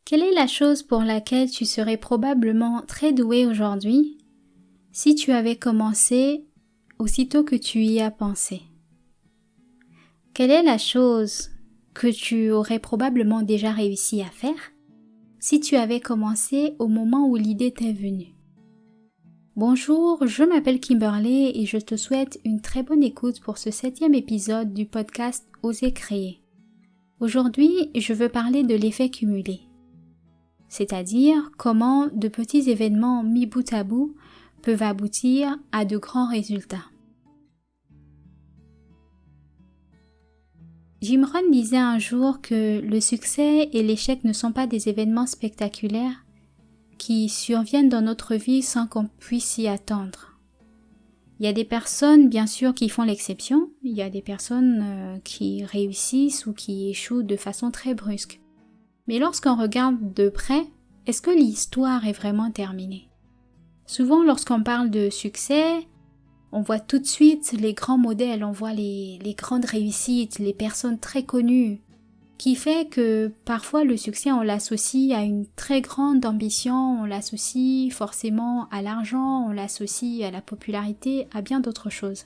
Quelle est la chose pour laquelle tu serais probablement très doué aujourd'hui si tu avais commencé aussitôt que tu y as pensé? Quelle est la chose que tu aurais probablement déjà réussi à faire si tu avais commencé au moment où l'idée t'est venue? Bonjour, je m'appelle Kimberly et je te souhaite une très bonne écoute pour ce 7e épisode du podcast Oser créer. Aujourd'hui, je veux parler de l'effet cumulé, c'est-à-dire comment de petits événements mis bout à bout peuvent aboutir à de grands résultats. Jim Rohn disait un jour que le succès et l'échec ne sont pas des événements spectaculaires qui surviennent dans notre vie sans qu'on puisse s'y attendre. Il y a des personnes, bien sûr, qui font l'exception. Il y a des personnes qui réussissent ou qui échouent de façon très brusque. Mais lorsqu'on regarde de près, est-ce que l'histoire est vraiment terminée? Souvent, lorsqu'on parle de succès, on voit tout de suite les grands modèles, on voit les grandes réussites, les personnes très connues, qui fait que parfois le succès, on l'associe à une très grande ambition, on l'associe forcément à l'argent, on l'associe à la popularité, à bien d'autres choses.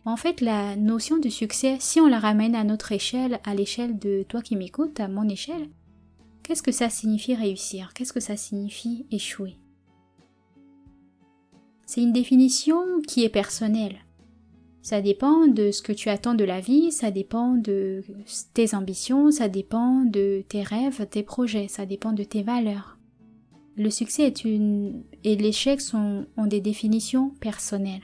En fait, la notion de succès, si on la ramène à notre échelle, à l'échelle de toi qui m'écoutes, à mon échelle, qu'est-ce que ça signifie réussir? Qu'est-ce que ça signifie échouer? C'est une définition qui est personnelle. Ça dépend de ce que tu attends de la vie, ça dépend de tes ambitions, ça dépend de tes rêves, tes projets, ça dépend de tes valeurs. Le succès et l'échec ont des définitions personnelles.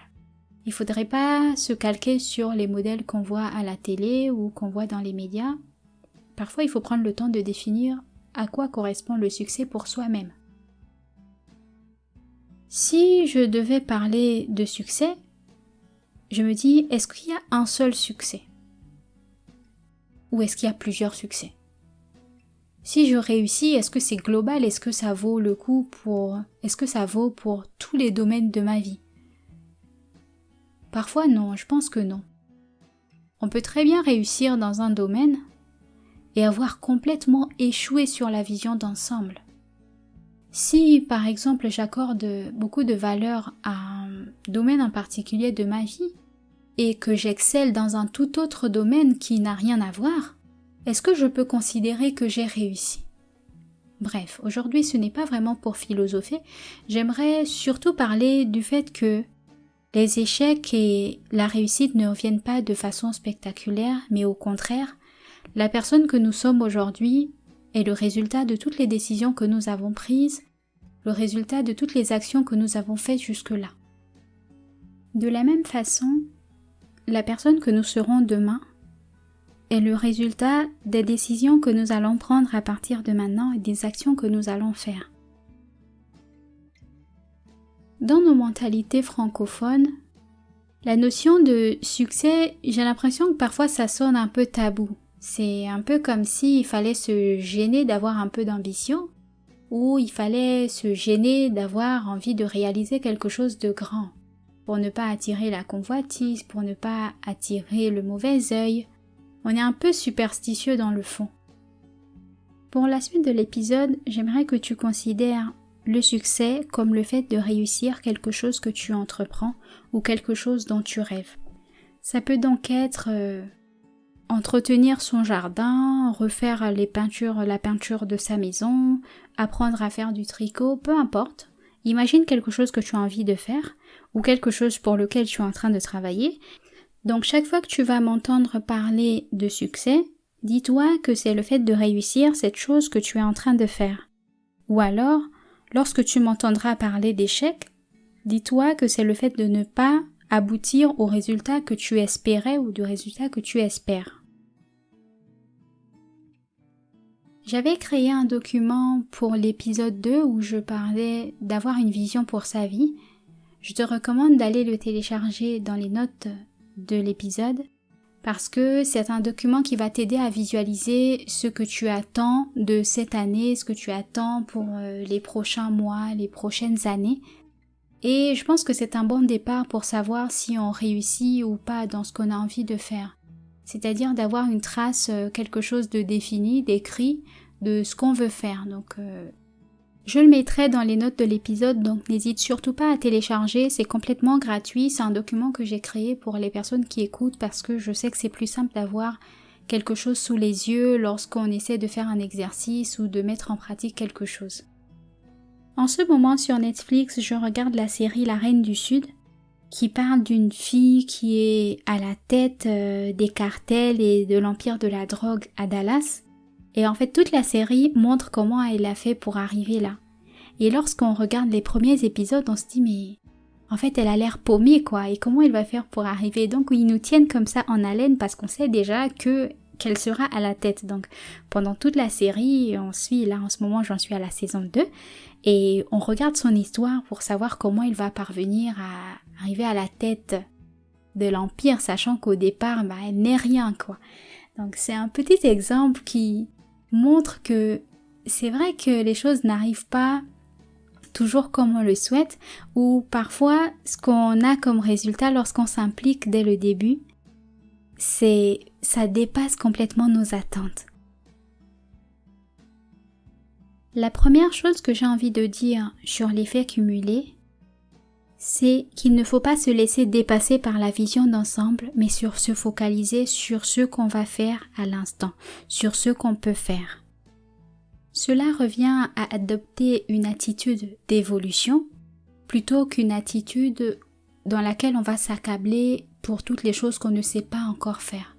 Il ne faudrait pas se calquer sur les modèles qu'on voit à la télé ou qu'on voit dans les médias. Parfois, il faut prendre le temps de définir à quoi correspond le succès pour soi-même. Si je devais parler de succès, je me dis, est-ce qu'il y a un seul succès? Ou est-ce qu'il y a plusieurs succès? Si je réussis, est-ce que c'est global? Est-ce que ça vaut le coup est-ce que ça vaut pour tous les domaines de ma vie? Parfois non, je pense que non. On peut très bien réussir dans un domaine et avoir complètement échoué sur la vision d'ensemble. Si, par exemple, j'accorde beaucoup de valeur à un domaine en particulier de ma vie et que j'excelle dans un tout autre domaine qui n'a rien à voir, est-ce que je peux considérer que j'ai réussi? Bref, aujourd'hui ce n'est pas vraiment pour philosopher, j'aimerais surtout parler du fait que les échecs et la réussite ne reviennent pas de façon spectaculaire, mais au contraire, la personne que nous sommes aujourd'hui est le résultat de toutes les décisions que nous avons prises, le résultat de toutes les actions que nous avons faites jusque-là. De la même façon, la personne que nous serons demain est le résultat des décisions que nous allons prendre à partir de maintenant et des actions que nous allons faire. Dans nos mentalités francophones, la notion de succès, j'ai l'impression que parfois ça sonne un peu tabou. C'est un peu comme s'il fallait se gêner d'avoir un peu d'ambition, ou il fallait se gêner d'avoir envie de réaliser quelque chose de grand, pour ne pas attirer la convoitise, pour ne pas attirer le mauvais œil. On est un peu superstitieux dans le fond. Pour la suite de l'épisode, j'aimerais que tu considères le succès comme le fait de réussir quelque chose que tu entreprends ou quelque chose dont tu rêves. Ça peut donc être entretenir son jardin, refaire la peinture de sa maison, apprendre à faire du tricot, peu importe. Imagine quelque chose que tu as envie de faire ou quelque chose pour lequel tu es en train de travailler. Donc chaque fois que tu vas m'entendre parler de succès, dis-toi que c'est le fait de réussir cette chose que tu es en train de faire. Ou alors, lorsque tu m'entendras parler d'échec, dis-toi que c'est le fait de ne pas aboutir au résultat que tu espérais ou du résultat que tu espères. J'avais créé un document pour l'épisode 2 où je parlais d'avoir une vision pour sa vie. Je te recommande d'aller le télécharger dans les notes de l'épisode parce que c'est un document qui va t'aider à visualiser ce que tu attends de cette année, ce que tu attends pour les prochains mois, les prochaines années. Et je pense que c'est un bon départ pour savoir si on réussit ou pas dans ce qu'on a envie de faire. C'est-à-dire d'avoir une trace, quelque chose de défini, d'écrit, de ce qu'on veut faire. Donc, je le mettrai dans les notes de l'épisode, donc n'hésite surtout pas à télécharger, c'est complètement gratuit, c'est un document que j'ai créé pour les personnes qui écoutent parce que je sais que c'est plus simple d'avoir quelque chose sous les yeux lorsqu'on essaie de faire un exercice ou de mettre en pratique quelque chose. En ce moment sur Netflix, je regarde la série La Reine du Sud qui parle d'une fille qui est à la tête des cartels et de l'empire de la drogue à Dallas. Et en fait, toute la série montre comment elle a fait pour arriver là. Et lorsqu'on regarde les premiers épisodes, on se dit mais en fait, elle a l'air paumée quoi. Et comment elle va faire pour arriver? Donc ils nous tiennent comme ça en haleine parce qu'on sait déjà qu'elle sera à la tête. Donc pendant toute la série, on suit, là en ce moment j'en suis à la saison 2, et on regarde son histoire pour savoir comment elle va parvenir à arriver à la tête de l'empire, sachant qu'au départ, elle n'est rien quoi. Donc c'est un petit exemple qui montre que c'est vrai que les choses n'arrivent pas toujours comme on le souhaite, ou parfois ce qu'on a comme résultat lorsqu'on s'implique dès le début, ça dépasse complètement nos attentes. La première chose que j'ai envie de dire sur l'effet cumulé, c'est qu'il ne faut pas se laisser dépasser par la vision d'ensemble, mais se focaliser sur ce qu'on va faire à l'instant, sur ce qu'on peut faire. Cela revient à adopter une attitude d'évolution plutôt qu'une attitude dans laquelle on va s'accabler pour toutes les choses qu'on ne sait pas encore faire.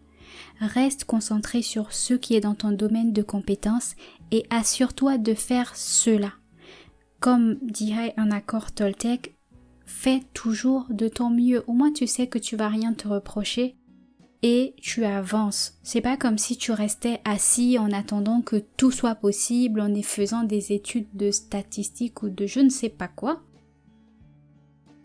Reste concentré sur ce qui est dans ton domaine de compétences et assure-toi de faire cela. Comme dirait un accord Toltec, fais toujours de ton mieux. Au moins tu sais que tu vas rien te reprocher et tu avances. C'est pas comme si tu restais assis en attendant que tout soit possible en faisant des études de statistiques ou de je ne sais pas quoi.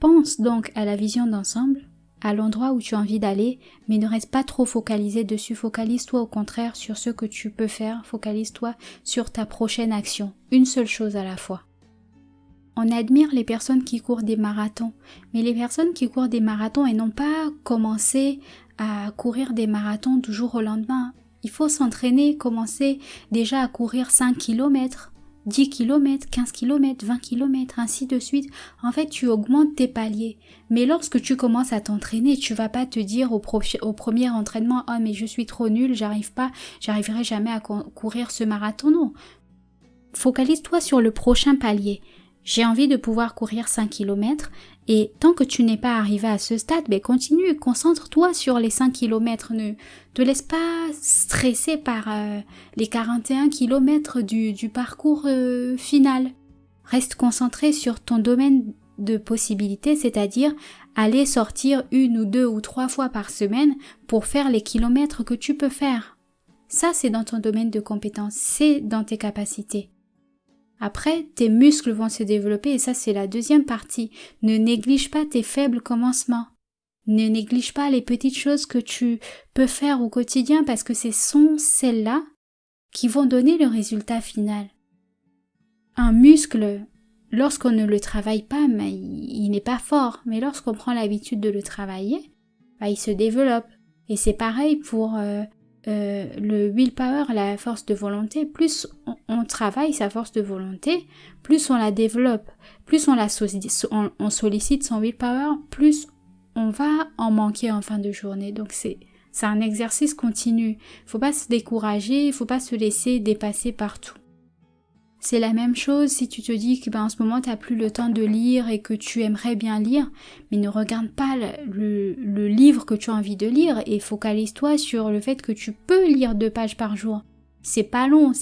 Pense donc à la vision d'ensemble, à l'endroit où tu as envie d'aller, mais ne reste pas trop focalisé dessus. Focalise-toi au contraire sur ce que tu peux faire. Focalise-toi sur ta prochaine action. Une seule chose à la fois. On admire les personnes qui courent des marathons, mais les personnes qui courent des marathons et n'ont pas commencé à courir des marathons du jour au lendemain. Il faut s'entraîner, commencer déjà à courir 5 km, 10 km, 15 km, 20 km, ainsi de suite. En fait, tu augmentes tes paliers. Mais lorsque tu commences à t'entraîner, tu vas pas te dire au premier entraînement « Oh mais je suis trop nul, j'arriverai jamais à courir ce marathon ». Non. Focalise-toi sur le prochain palier. J'ai envie de pouvoir courir 5 km et tant que tu n'es pas arrivé à ce stade, continue, concentre-toi sur les 5 km. Ne te laisse pas stresser par les 41 km du parcours final. Reste concentré sur ton domaine de possibilités, c'est-à-dire aller sortir 1 ou 2 ou 3 fois par semaine pour faire les kilomètres que tu peux faire. Ça, c'est dans ton domaine de compétences, c'est dans tes capacités. Après, tes muscles vont se développer et ça c'est la deuxième partie. Ne néglige pas tes faibles commencements. Ne néglige pas les petites choses que tu peux faire au quotidien parce que ce sont celles-là qui vont donner le résultat final. Un muscle, lorsqu'on ne le travaille pas, il n'est pas fort. Mais lorsqu'on prend l'habitude de le travailler, il se développe. Et c'est pareil pour le willpower, la force de volonté. Plus on travaille sa force de volonté, plus on la développe, plus on sollicite son willpower, plus on va en manquer en fin de journée. Donc c'est un exercice continu. Faut pas se décourager, faut pas se laisser dépasser partout. C'est la même chose si tu te dis que en ce moment tu n'as plus le temps de lire et que tu aimerais bien lire, mais ne regarde pas le livre que tu as envie de lire et focalise-toi sur le fait que tu peux lire 2 pages par jour. C'est pas long,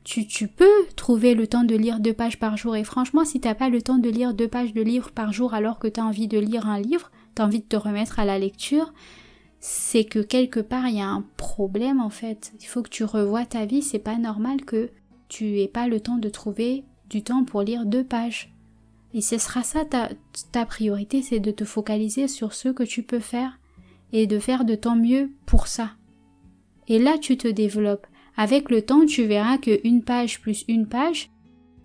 tu peux trouver le temps de lire 2 pages par jour et franchement si t'as pas le temps de lire 2 pages de livre par jour alors que tu as envie de lire un livre, tu as envie de te remettre à la lecture, c'est que quelque part il y a un problème en fait. Il faut que tu revoies ta vie, c'est pas normal que tu n'aies pas le temps de trouver du temps pour lire 2 pages. Et ce sera ça ta priorité, c'est de te focaliser sur ce que tu peux faire et de faire de ton mieux pour ça. Et là, tu te développes. Avec le temps, tu verras que 1 page plus 1 page,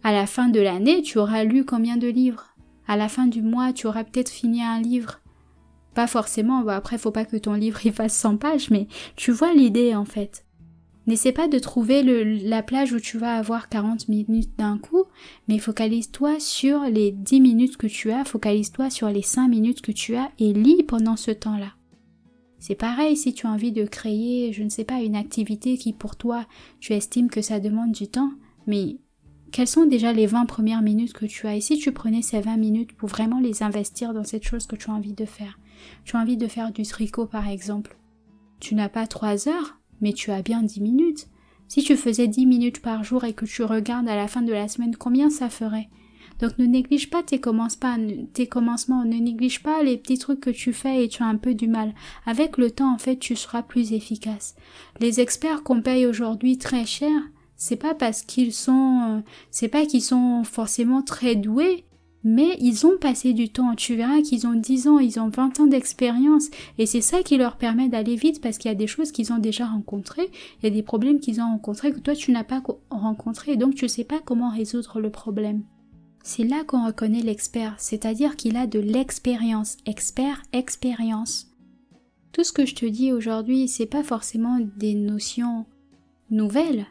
à la fin de l'année, tu auras lu combien de livres? À la fin du mois, tu auras peut-être fini un livre. Pas forcément, après, faut pas que ton livre il fasse 100 pages, mais tu vois l'idée en fait. N'essaie pas de trouver la plage où tu vas avoir 40 minutes d'un coup, mais focalise-toi sur les 10 minutes que tu as, focalise-toi sur les 5 minutes que tu as et lis pendant ce temps-là. C'est pareil si tu as envie de créer, je ne sais pas, une activité qui pour toi, tu estimes que ça demande du temps, mais quelles sont déjà les 20 premières minutes que tu as? Et si tu prenais ces 20 minutes pour vraiment les investir dans cette chose que tu as envie de faire? Tu as envie de faire du tricot par exemple. Tu n'as pas 3 heures, mais tu as bien 10 minutes. Si tu faisais 10 minutes par jour et que tu regardes à la fin de la semaine, combien ça ferait? Donc ne néglige pas tes commencements, ne néglige pas les petits trucs que tu fais et tu as un peu du mal. Avec le temps, en fait, tu seras plus efficace. Les experts qu'on paye aujourd'hui très cher, c'est pas qu'ils sont forcément très doués, mais ils ont passé du temps. Tu verras qu'ils ont 10 ans, ils ont 20 ans d'expérience et c'est ça qui leur permet d'aller vite parce qu'il y a des choses qu'ils ont déjà rencontrées, il y a des problèmes qu'ils ont rencontrés que toi tu n'as pas rencontrés, donc tu sais pas comment résoudre le problème. C'est là qu'on reconnaît l'expert, c'est-à-dire qu'il a de l'expérience, expérience. Tout ce que je te dis aujourd'hui, c'est pas forcément des notions nouvelles,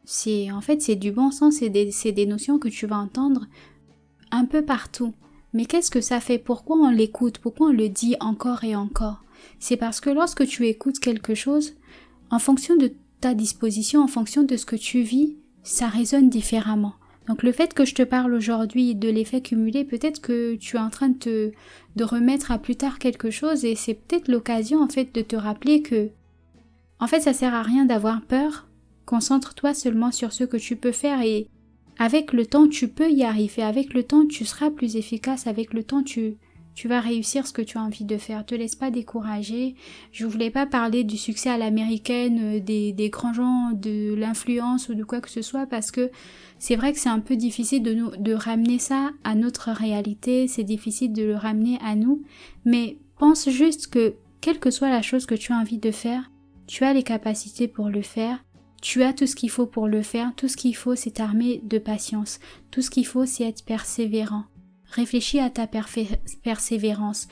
c'est du bon sens, c'est des notions que tu vas entendre un peu partout. Mais qu'est-ce que ça fait? Pourquoi on l'écoute? Pourquoi on le dit encore et encore? C'est parce que lorsque tu écoutes quelque chose, en fonction de ta disposition, en fonction de ce que tu vis, ça résonne différemment. Donc le fait que je te parle aujourd'hui de l'effet cumulé, peut-être que tu es en train de remettre à plus tard quelque chose et c'est peut-être l'occasion en fait de te rappeler que en fait ça sert à rien d'avoir peur. Concentre-toi seulement sur ce que tu peux faire et avec le temps, tu peux y arriver. Avec le temps, tu seras plus efficace. Avec le temps, tu vas réussir ce que tu as envie de faire. Te laisse pas décourager. Je voulais pas parler du succès à l'américaine, des grands gens, de l'influence ou de quoi que ce soit parce que c'est vrai que c'est un peu difficile de ramener ça à notre réalité. C'est difficile de le ramener à nous. Mais pense juste que quelle que soit la chose que tu as envie de faire, tu as les capacités pour le faire. Tu as tout ce qu'il faut pour le faire, tout ce qu'il faut c'est t'armer de patience, tout ce qu'il faut c'est être persévérant. Réfléchis à ta persévérance.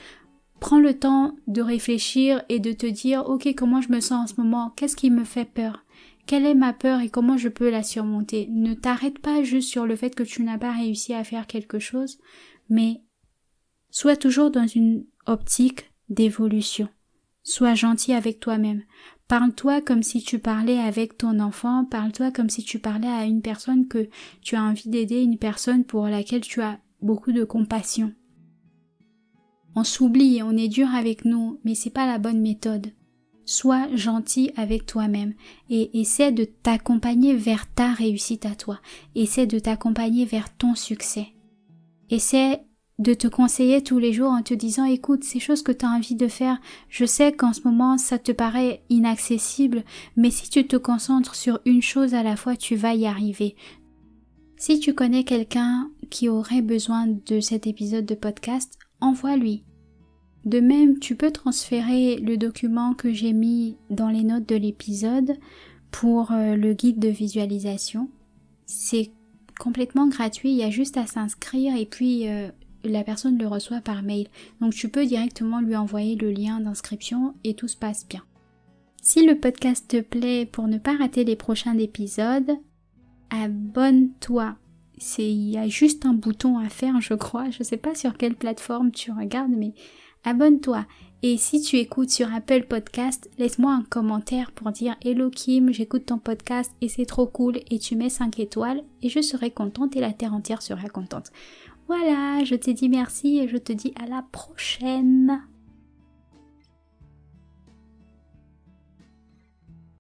Prends le temps de réfléchir et de te dire ok comment je me sens en ce moment, qu'est-ce qui me fait peur, quelle est ma peur et comment je peux la surmonter. Ne t'arrête pas juste sur le fait que tu n'as pas réussi à faire quelque chose, mais sois toujours dans une optique d'évolution. Sois gentil avec toi-même. Parle-toi comme si tu parlais avec ton enfant, parle-toi comme si tu parlais à une personne que tu as envie d'aider, une personne pour laquelle tu as beaucoup de compassion. On s'oublie, on est dur avec nous, mais c'est pas la bonne méthode. Sois gentil avec toi-même et essaie de t'accompagner vers ta réussite à toi. Essaie de t'accompagner vers ton succès. Essaie de te conseiller tous les jours en te disant écoute, ces choses que tu as envie de faire, je sais qu'en ce moment ça te paraît inaccessible, mais si tu te concentres sur une chose à la fois, tu vas y arriver. Si tu connais quelqu'un qui aurait besoin de cet épisode de podcast, envoie-lui. De même, tu peux transférer le document que j'ai mis dans les notes de l'épisode pour le guide de visualisation. C'est complètement gratuit, il y a juste à s'inscrire et puis la personne le reçoit par mail. Donc tu peux directement lui envoyer le lien d'inscription et tout se passe bien. Si le podcast te plaît, pour ne pas rater les prochains épisodes, abonne-toi. Il y a juste un bouton à faire, je crois. Je sais pas sur quelle plateforme tu regardes, mais abonne-toi. Et si tu écoutes sur Apple Podcast, laisse-moi un commentaire pour dire « Hello Kim, j'écoute ton podcast et c'est trop cool » et tu mets 5 étoiles et je serai contente et la terre entière sera contente. Voilà, je te dis merci et je te dis à la prochaine.